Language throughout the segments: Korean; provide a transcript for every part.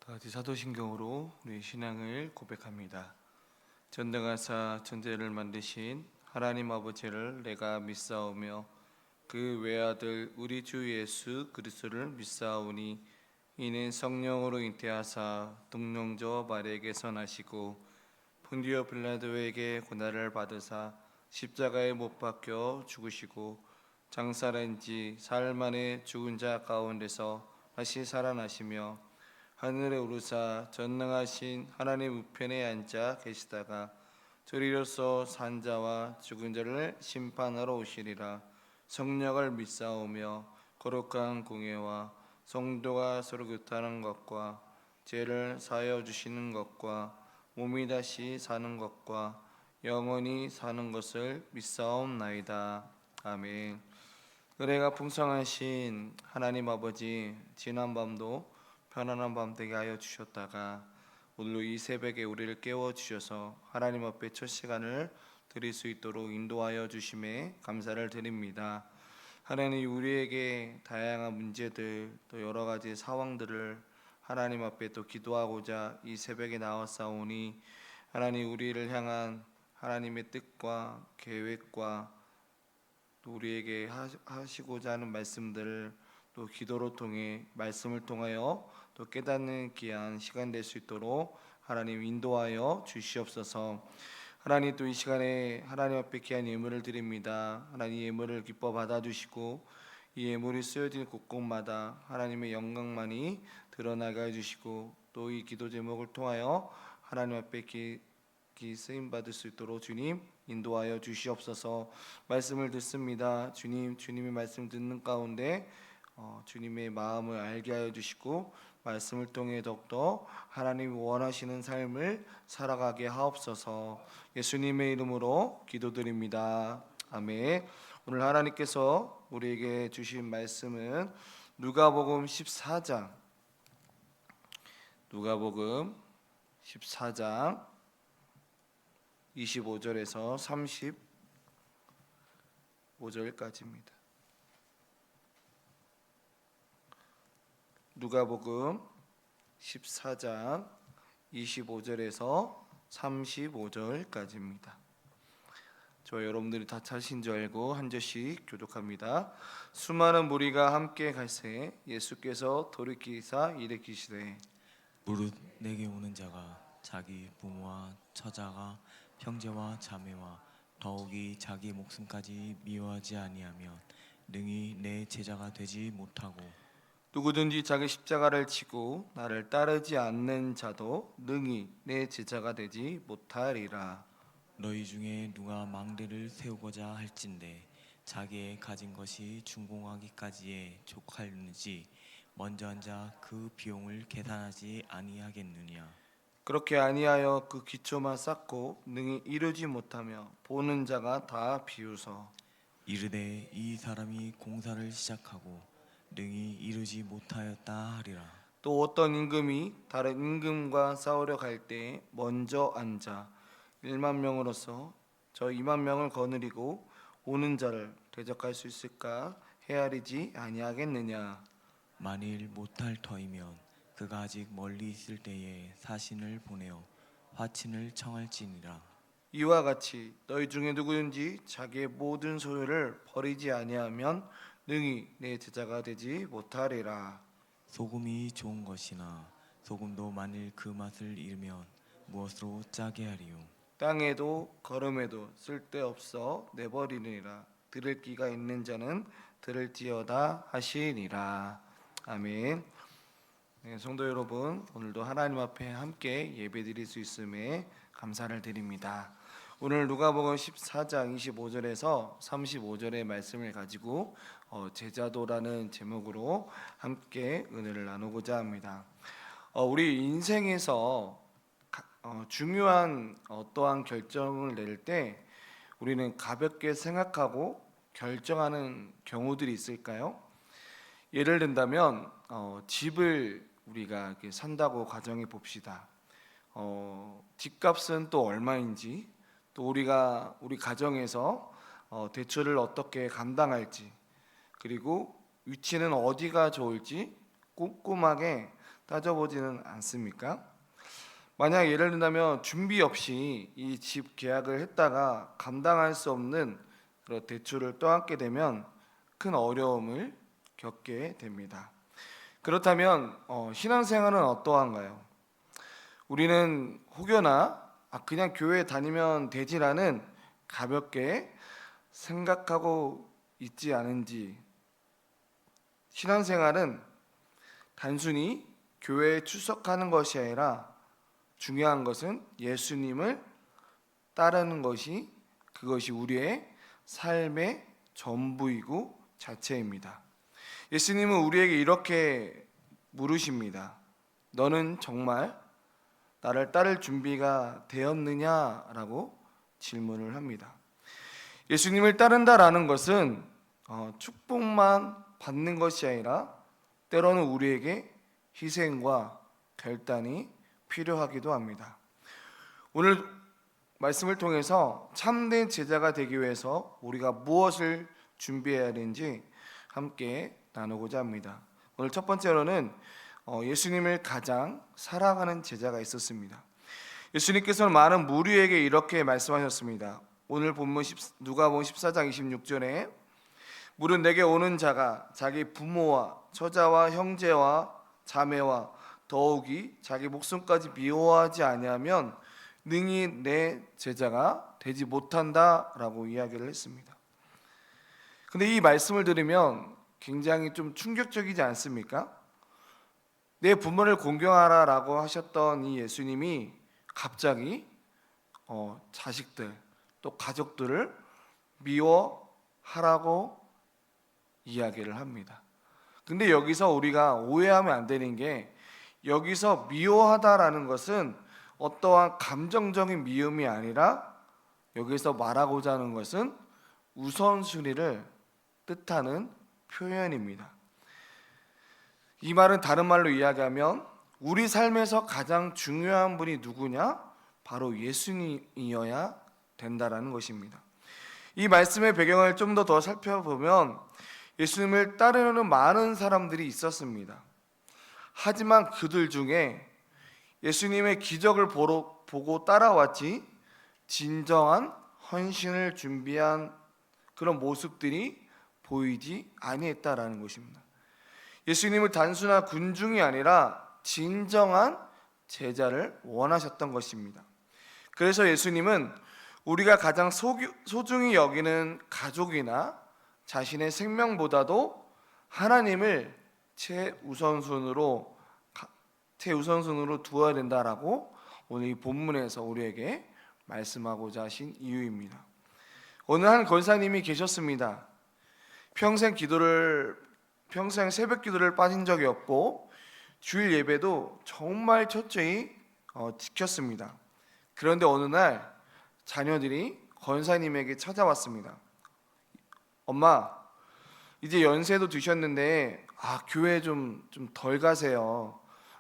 다 같이 사도신경으로 우리 신앙을 고백합니다. 전능하사 천지를 만드신 하나님 아버지를 내가 믿사오며 그 외아들 우리 주 예수 그리스도를 믿사오니 이는 성령으로 잉태하사 동령저 마리아에게서 나시고 본디오 빌라도에게 고난을 받으사 십자가에 못 박혀 죽으시고 장사된 지 사흘 만에 죽은 자 가운데서 다시 살아나시며 하늘에 오르사 전능하신 하나님 우편에 앉아 계시다가 저리로서 산 자와 죽은 자를 심판하러 오시리라. 성령을 믿사오며 거룩한 공예와 성도가 서로 교통하는 것과 죄를 사하여 주시는 것과 몸이 다시 사는 것과 영원히 사는 것을 믿사옵나이다. 아멘. 은혜가 풍성하신 하나님 아버지, 지난밤도 편안한 밤 되게 하여 주셨다가 오늘로 이 새벽에 우리를 깨워주셔서 하나님 앞에 첫 시간을 드릴 수 있도록 인도하여 주심에 감사를 드립니다. 하나님, 우리에게 다양한 문제들 또 여러 가지 상황들을 하나님 앞에 또 기도하고자 이 새벽에 나왔사오니 하나님, 우리를 향한 하나님의 뜻과 계획과 또 우리에게 하시고자 하는 말씀들을 또 기도로 통해 말씀을 통하여 또 깨닫는 귀한 시간 될 수 있도록 하나님 인도하여 주시옵소서. 하나님, 또 이 시간에 하나님 앞에 귀한 예물을 드립니다. 하나님, 예물을 기뻐 받아주시고 이 예물이 쓰여진 곳곳마다 하나님의 영광만이 드러나게 해주시고 또 이 기도 제목을 통하여 하나님 앞에 쓰임 받을 수 있도록 주님 인도하여 주시옵소서. 말씀을 듣습니다. 주님의 말씀 듣는 가운데 주님의 마음을 알게 하여 주시고 말씀을 통해 더욱더 하나님이 원하시는 삶을 살아가게 하옵소서. 예수님의 이름으로 기도드립니다. 아멘. 오늘 하나님께서 우리에게 주신 말씀은 누가복음 14장 25절에서 35절까지입니다. 누가복음 14장 25절에서 35절까지입니다. 저 여러분들이 다 찾으신 줄 알고 한 절씩 교독합니다. 수많은 무리가 함께 갈새 예수께서 돌이키사 이르시되 무릇 내게 오는 자가 자기 부모와 처자가 형제와 자매와 더욱이 자기 목숨까지 미워하지 아니하면 능히 내 제자가 되지 못하고 누구든지 자기 십자가를 지고 나를 따르지 않는 자도 능히 내 제자가 되지 못하리라. 너희 중에 누가 망대를 세우고자 할진대 자기의 가진 것이 준공하기까지에 족할는지 먼저 앉아 그 비용을 계산하지 아니하겠느냐. 그렇게 아니하여 그 기초만 쌓고 능히 이루지 못하며 보는 자가 다 비웃어 이르되 이 사람이 공사를 시작하고 능히 이루지 못하였다 하리라. 또 어떤 임금이 다른 임금과 싸우려 갈 때 먼저 앉아 1만 명으로서 저 2만 명을 거느리고 오는 자를 대적할 수 있을까 헤아리지 아니하겠느냐. 만일 못할 터이면 그가 아직 멀리 있을 때에 사신을 보내어 화친을 청할지니라. 이와 같이 너희 중에 누구든지 자기의 모든 소유를 버리지 아니하면 능히 내 제자가 되지 못하리라. 소금이 좋은 것이나 소금도 만일 그 맛을 잃으면 무엇으로 짜게 하리요. 땅에도 거름에도 쓸데없어 내버리느니라. 들을 귀가 있는 자는 들을지어다 하시니라. 아멘. 네, 성도 여러분, 오늘도 하나님 앞에 함께 예배드릴 수 있음에 감사를 드립니다. 오늘 누가복음 14장 25절에서 35절의 말씀을 가지고 제자도라는 제목으로 함께 은혜를 나누고자 합니다. 우리 인생에서 중요한 어떠한 결정을 낼 때 우리는 가볍게 생각하고 결정하는 경우들이 있을까요? 예를 든다면 집을 우리가 이렇게 산다고 가정해 봅시다. 집값은 또 얼마인지, 또 우리 가정에서 대출을 어떻게 감당할지, 그리고 위치는 어디가 좋을지 꼼꼼하게 따져보지는 않습니까? 만약 예를 든다면 준비 없이 이 집 계약을 했다가 감당할 수 없는 그런 대출을 떠안게 되면 큰 어려움을 겪게 됩니다. 그렇다면 신앙생활은 어떠한가요? 우리는 혹여나 그냥 교회 다니면 되지라는 가볍게 생각하고 있지 않은지, 신앙생활은 단순히 교회에 출석하는 것이 아니라 중요한 것은 예수님을 따르는 것이, 그것이 우리의 삶의 전부이고 자체입니다. 예수님은 우리에게 이렇게 물으십니다. 너는 정말 나를 따를 준비가 되었느냐라고 질문을 합니다. 예수님을 따른다라는 것은 축복만 받는 것이 아니라 때로는 우리에게 희생과 결단이 필요하기도 합니다. 오늘 말씀을 통해서 참된 제자가 되기 위해서 우리가 무엇을 준비해야 하는지 함께 나누고자 합니다. 오늘 첫 번째로는 예수님을 가장 사랑하는 제자가 있었습니다. 예수님께서는 많은 무리에게 이렇게 말씀하셨습니다. 오늘 본문 누가복음 14장 26절에 물은 내게 오는 자가 자기 부모와 처자와 형제와 자매와 더욱이 자기 목숨까지 미워하지 아니하면 능히 내 제자가 되지 못한다라고 이야기를 했습니다. 근데 이 말씀을 들으면 굉장히 좀 충격적이지 않습니까? 내 부모를 공경하라라고 하셨던 이 예수님이 갑자기 자식들 또 가족들을 미워하라고 이야기를 합니다. 근데 여기서 우리가 오해하면 안 되는 게, 여기서 미워하다라는 것은 어떠한 감정적인 미움이 아니라 여기서 말하고자 하는 것은 우선순위를 뜻하는 표현입니다. 이 말은 다른 말로 이야기하면 우리 삶에서 가장 중요한 분이 누구냐? 바로 예수님이어야 된다라는 것입니다. 이 말씀의 배경을 좀 더 살펴보면 예수님을 따르는 많은 사람들이 있었습니다. 하지만 그들 중에 예수님의 기적을 보고 따라왔지 진정한 헌신을 준비한 그런 모습들이 보이지 아니했다라는 것입니다. 예수님은 단순한 군중이 아니라 진정한 제자를 원하셨던 것입니다. 그래서 예수님은 우리가 가장 소중히 여기는 가족이나 자신의 생명보다도 하나님을 최우선순으로 두어야 된다라고 오늘 이 본문에서 우리에게 말씀하고자 하신 이유입니다. 어느 한 권사님이 계셨습니다. 평생 새벽 기도를 빠진 적이 없고 주일 예배도 정말 철저히 지켰습니다. 그런데 어느 날 자녀들이 권사님에게 찾아왔습니다. 엄마, 이제 연세도 드셨는데 교회 좀 덜 가세요.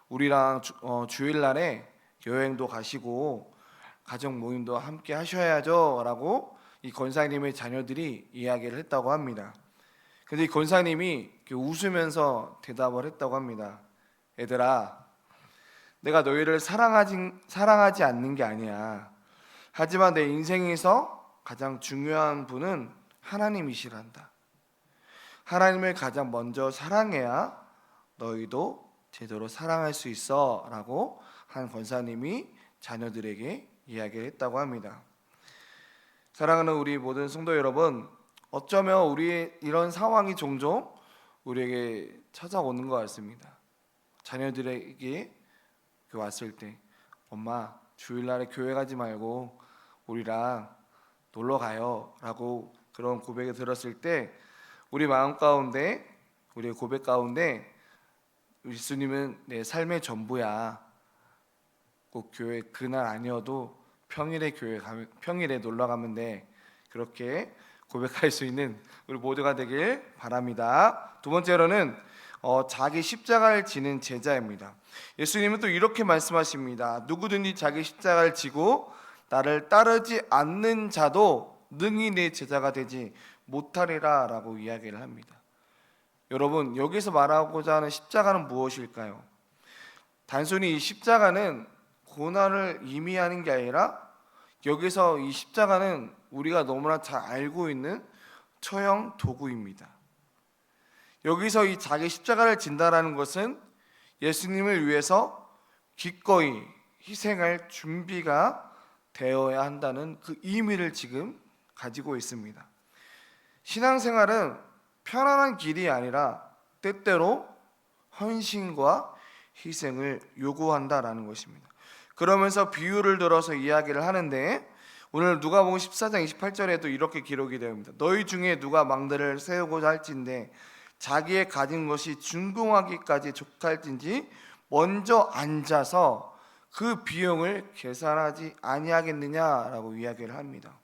우리랑 주일날에 여행도 가시고 가족 모임도 함께 하셔야죠 라고 이 권사님의 자녀들이 이야기를 했다고 합니다. 근데 이 권사님이 웃으면서 대답을 했다고 합니다. 얘들아, 내가 너희를 사랑하지 않는 게 아니야. 하지만 내 인생에서 가장 중요한 분은 하나님이시란다. 하나님을 가장 먼저 사랑해야 너희도 제대로 사랑할 수 있어 라고 한 권사님이 자녀들에게 이야기를 했다고 합니다. 사랑하는 우리 모든 성도 여러분, 어쩌면 우리의 이런 상황이 종종 우리에게 찾아오는 것 같습니다. 자녀들에게 왔을 때 엄마, 주일날에 교회 가지 말고 우리랑 놀러 가요 라고 그런 고백을 들었을 때 우리 마음 가운데, 우리의 고백 가운데 예수님은 내 삶의 전부야. 꼭 교회 그날 아니어도 평일에 놀러 가면 돼. 그렇게 고백할 수 있는 우리 모두가 되길 바랍니다. 두 번째로는 자기 십자가를 지는 제자입니다. 예수님은 또 이렇게 말씀하십니다. 누구든지 자기 십자가를 지고 나를 따르지 않는 자도 능히 내 제자가 되지 못하리라 라고 이야기를 합니다. 여러분, 여기서 말하고자 하는 십자가는 무엇일까요? 단순히 이 십자가는 고난을 의미하는 게 아니라 여기서 이 십자가는 우리가 너무나 잘 알고 있는 처형 도구입니다. 여기서 이 자기 십자가를 진다라는 것은 예수님을 위해서 기꺼이 희생할 준비가 되어야 한다는 그 의미를 지금 가지고 있습니다. 신앙생활은 편안한 길이 아니라 때때로 헌신과 희생을 요구한다라는 것입니다. 그러면서 비유를 들어서 이야기를 하는데 오늘 누가복음 14장 28절에도 이렇게 기록이 됩니다. 너희 중에 누가 망대를 세우고자 할진대 자기의 가진 것이 준공하기까지 족할진지 먼저 앉아서 그 비용을 계산하지 아니하겠느냐라고 이야기를 합니다.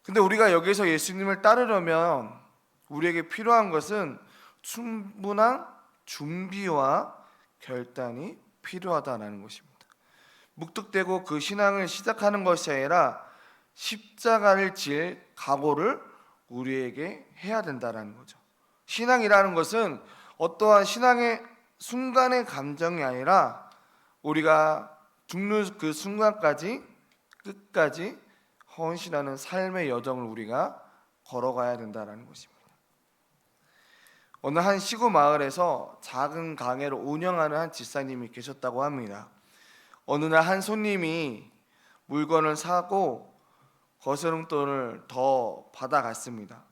근데 우리가 여기서 예수님을 따르려면 우리에게 필요한 것은 충분한 준비와 결단이 필요하다는 것입니다. 묵뚝대고 그 신앙을 시작하는 것이 아니라 십자가를 질 각오를 우리에게 해야 된다는 거죠. 신앙이라는 것은 어떠한 신앙의 순간의 감정이 아니라 우리가 죽는 그 순간까지 끝까지 헌신하는 삶의 여정을 우리가 걸어가야 된다는 것입니다. 어느 한 시골 마을에서 작은 가게를 운영하는 한 집사님이 계셨다고 합니다. 어느 날 한 손님이 물건을 사고 거스름돈을 더 받아갔습니다.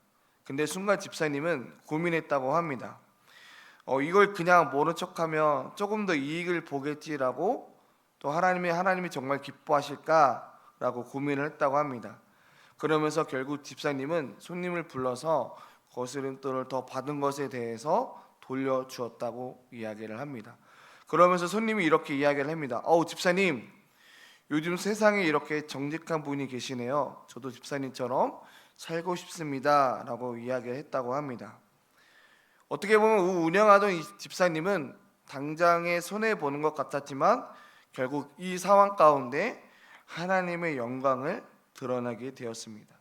근데 순간 집사님은 고민했다고 합니다. 이걸 그냥 모른 척하면 조금 더 이익을 보겠지라고 또 하나님이 정말 기뻐하실까라고 고민을 했다고 합니다. 그러면서 결국 집사님은 손님을 불러서 거스름돈을 더 받은 것에 대해서 돌려주었다고 이야기를 합니다. 그러면서 손님이 이렇게 이야기를 합니다. 집사님, 요즘 세상에 이렇게 정직한 분이 계시네요. 저도 집사님처럼 살고 싶습니다 라고 이야기를 했다고 합니다. 어떻게 보면 운영하던 이 집사님은 당장에 손해보는 것 같았지만 결국 이 상황 가운데 하나님의 영광을 드러나게 되었습니다.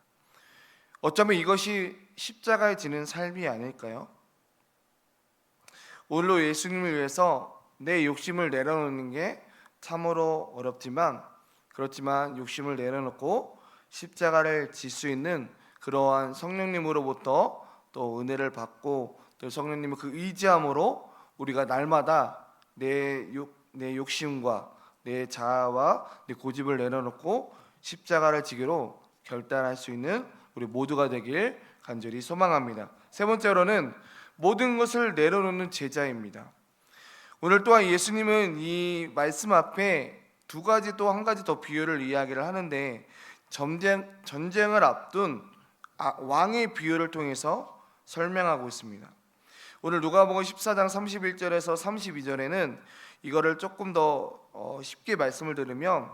어쩌면 이것이 십자가에 지는 삶이 아닐까요? 오늘로 예수님을 위해서 내 욕심을 내려놓는 게 참으로 어렵지만 그렇지만 욕심을 내려놓고 십자가를 질 수 있는 그러한 성령님으로부터 또 은혜를 받고 또 성령님의 그 의지함으로 우리가 날마다 내 욕심과 내 자아와 내 고집을 내려놓고 십자가를 지기로 결단할 수 있는 우리 모두가 되길 간절히 소망합니다. 세 번째로는 모든 것을 내려놓는 제자입니다. 오늘 또한 예수님은 이 말씀 앞에 두 가지 또 한 가지 더 비유를 이야기를 하는데 전쟁을 앞둔 왕의 비유를 통해서 설명하고 있습니다. 오늘 누가복음 14장 31절에서 32절에는 이거를 조금 더 쉽게 말씀을 들으면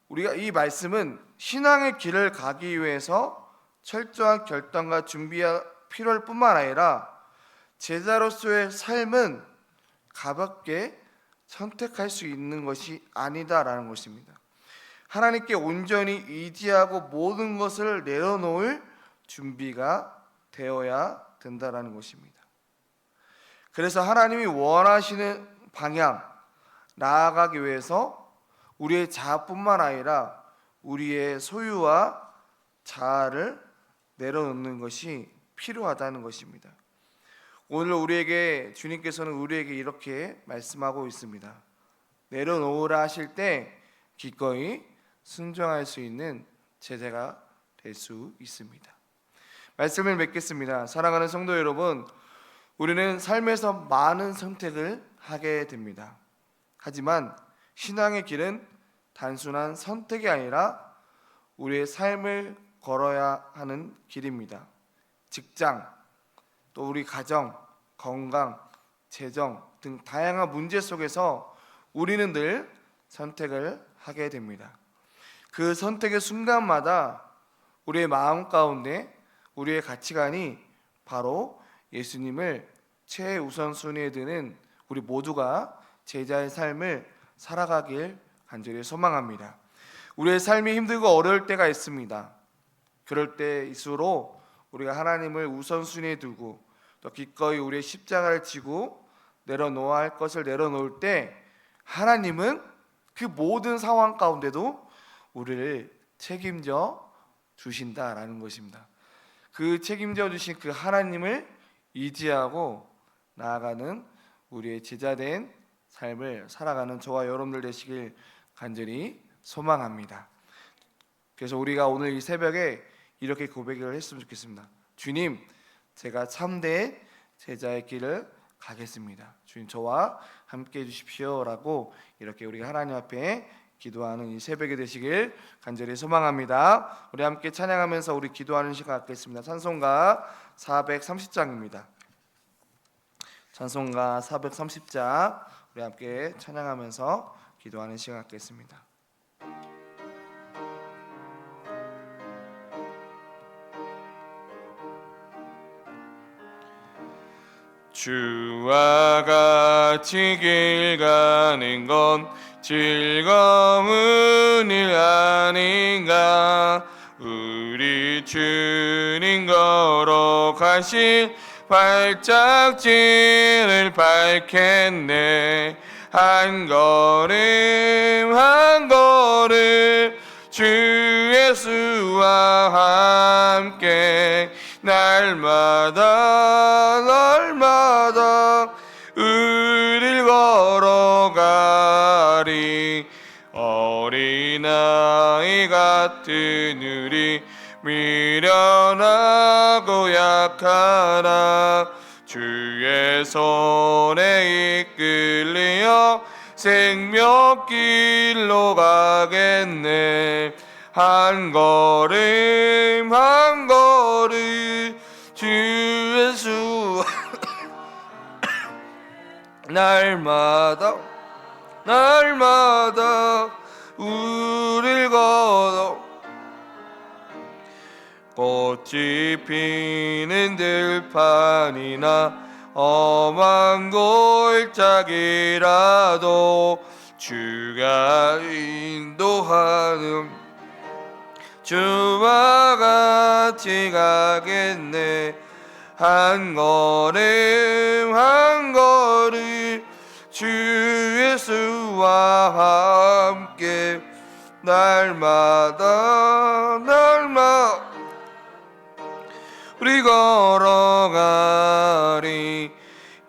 우리가 이 말씀은 신앙의 길을 가기 위해서 철저한 결단과 준비가 필요할 뿐만 아니라 제자로서의 삶은 가볍게 선택할 수 있는 것이 아니다라는 것입니다. 하나님께 온전히 의지하고 모든 것을 내려놓을 준비가 되어야 된다라는 것입니다. 그래서 하나님이 원하시는 방향 나아가기 위해서 우리의 자아뿐만 아니라 우리의 소유와 자아를 내려놓는 것이 필요하다는 것입니다. 오늘 우리에게 주님께서는 우리에게 이렇게 말씀하고 있습니다. 내려놓으라 하실 때 기꺼이 순종할 수 있는 제자가 될 수 있습니다. 말씀을 맺겠습니다. 사랑하는 성도 여러분, 우리는 삶에서 많은 선택을 하게 됩니다. 하지만 신앙의 길은 단순한 선택이 아니라 우리의 삶을 걸어야 하는 길입니다. 직장, 또 우리 가정, 건강, 재정 등 다양한 문제 속에서 우리는 늘 선택을 하게 됩니다. 그 선택의 순간마다 우리의 마음 가운데 우리의 가치관이 바로 예수님을 최우선순위에 두는 우리 모두가 제자의 삶을 살아가길 간절히 소망합니다. 우리의 삶이 힘들고 어려울 때가 있습니다. 그럴 때일수록 우리가 하나님을 우선순위에 두고 또 기꺼이 우리의 십자가를 지고 내려놓아야 할 것을 내려놓을 때 하나님은 그 모든 상황 가운데도 우리를 책임져 주신다라는 것입니다. 그 책임져 주신 그 하나님을 의지하고 나아가는 우리의 제자된 삶을 살아가는 저와 여러분들 되시길 간절히 소망합니다. 그래서 우리가 오늘 이 새벽에 이렇게 고백을 했으면 좋겠습니다. 주님, 제가 참된 제자의 길을 가겠습니다. 주님, 저와 함께 해주십시오라고 이렇게 우리가 하나님 앞에 기도하는 이 새벽이 되시길 간절히 소망합니다. 우리 함께 찬양하면서 우리 기도하는 시간 갖겠습니다. 찬송가 430장입니다. 찬송가 430장 우리 함께 찬양하면서 기도하는 시간 갖겠습니다. 주와 같이 길 가는 건 즐거운 일 아닌가. 우리 주님 걸어가실 발짝지를 밟겠네. 한 걸음 한 걸음 주 예수와 함께 날마다 날마다 우릴 걸어가리. 어린아이 같은 우리 미련하고 약하나 주의 손에 이끌려 생명길로 가겠네. 한 걸음 한 걸음 주 예수 날마다 날마다 우릴 걸어. 꽃이 피는 들판이나 험한 골짜기라도 주가 인도하는 주와 같이 가겠네. 한 걸음 한 걸음 주 예수와 함께 날마다 날마다 우리 걸어가리.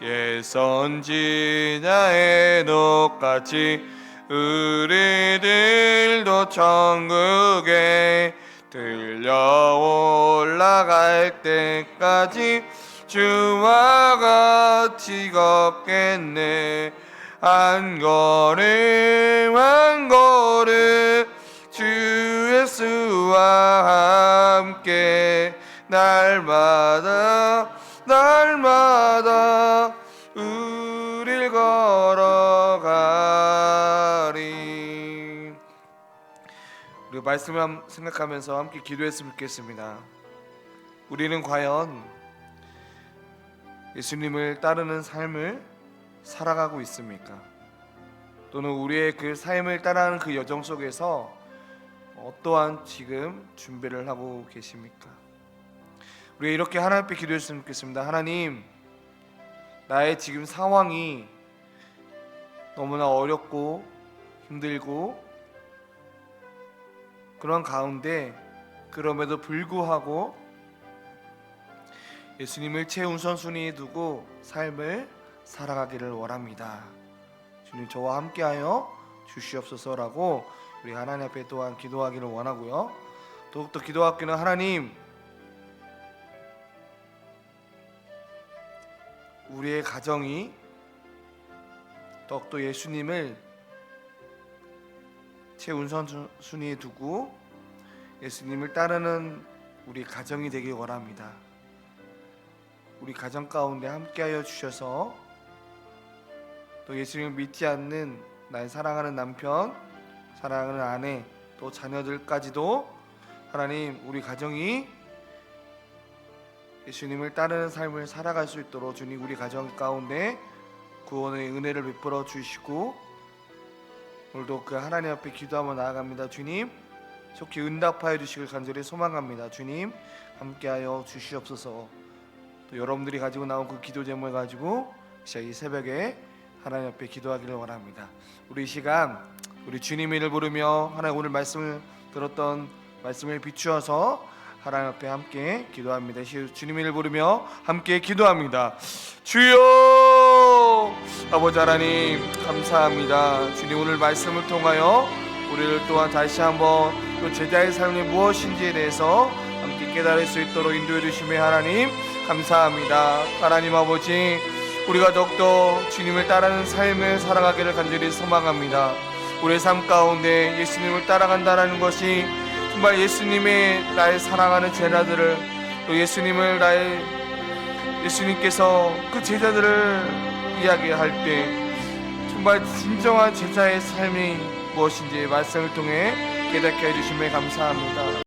옛 선지자 에녹같이 우리들도 천국에 들려 올라갈 때까지 주와 같이 걷겠네. 한 걸음 한 걸음 주 예수와 함께 날마다 날마다 우릴 걸어가리. 우리 말씀을 생각하면서 함께 기도했으면 좋겠습니다. 우리는 과연 예수님을 따르는 삶을 살아가고 있습니까? 또는 우리의 그 삶을 따라가는 그 여정 속에서 어떠한 지금 준비를 하고 계십니까? 우리가 이렇게 하나님 앞에 기도했으면 좋겠습니다. 하나님, 나의 지금 상황이 너무나 어렵고 힘들고 그런 가운데 그럼에도 불구하고 예수님을 최우선순위에 두고 삶을 살아가기를 원합니다. 주님, 저와 함께하여 주시옵소서라고 우리 하나님 앞에 또한 기도하기를 원하고요. 더욱더 기도하기는 하나님, 우리의 가정이 더욱더 예수님을 최우선순위에 두고 예수님을 따르는 우리 가정이 되길 원합니다. 우리 가정 가운데 함께하여 주셔서 또 예수님을 믿지 않는 나의 사랑하는 남편, 사랑하는 아내, 또 자녀들까지도 하나님, 우리 가정이 예수님을 따르는 삶을 살아갈 수 있도록 주님, 우리 가정 가운데 구원의 은혜를 베풀어 주시고 오늘도 그 하나님 앞에 기도하며 나아갑니다. 주님, 속히 응답하여 주시길 간절히 소망합니다. 주님, 함께하여 주시옵소서. 또 여러분들이 가지고 나온 그 기도 제목을 가지고 이 새벽에 하나님 앞에 기도하기를 원합니다. 우리 이 시간 우리 주님의 이름을 부르며 하나님 오늘 말씀을 들었던 말씀을 비추어서 하나님 앞에 함께 기도합니다. 주님의 이름을 부르며 함께 기도합니다. 주여, 아버지 하나님 감사합니다. 주님 오늘 말씀을 통하여 우리를 또한 다시 한번 또 제자의 삶이 무엇인지에 대해서 함께 깨달을 수 있도록 인도해 주심에 하나님 감사합니다. 하나님 아버지, 우리가 더욱더 주님을 따르는 삶을 살아가기를 간절히 소망합니다. 우리의 삶 가운데 예수님을 따라간다는 것이 정말 예수님의 나의 사랑하는 제자들을 또 예수님께서 그 제자들을 이야기할 때 정말 진정한 제자의 삶이 무엇인지 말씀을 통해 깨닫게 해주심에 감사합니다.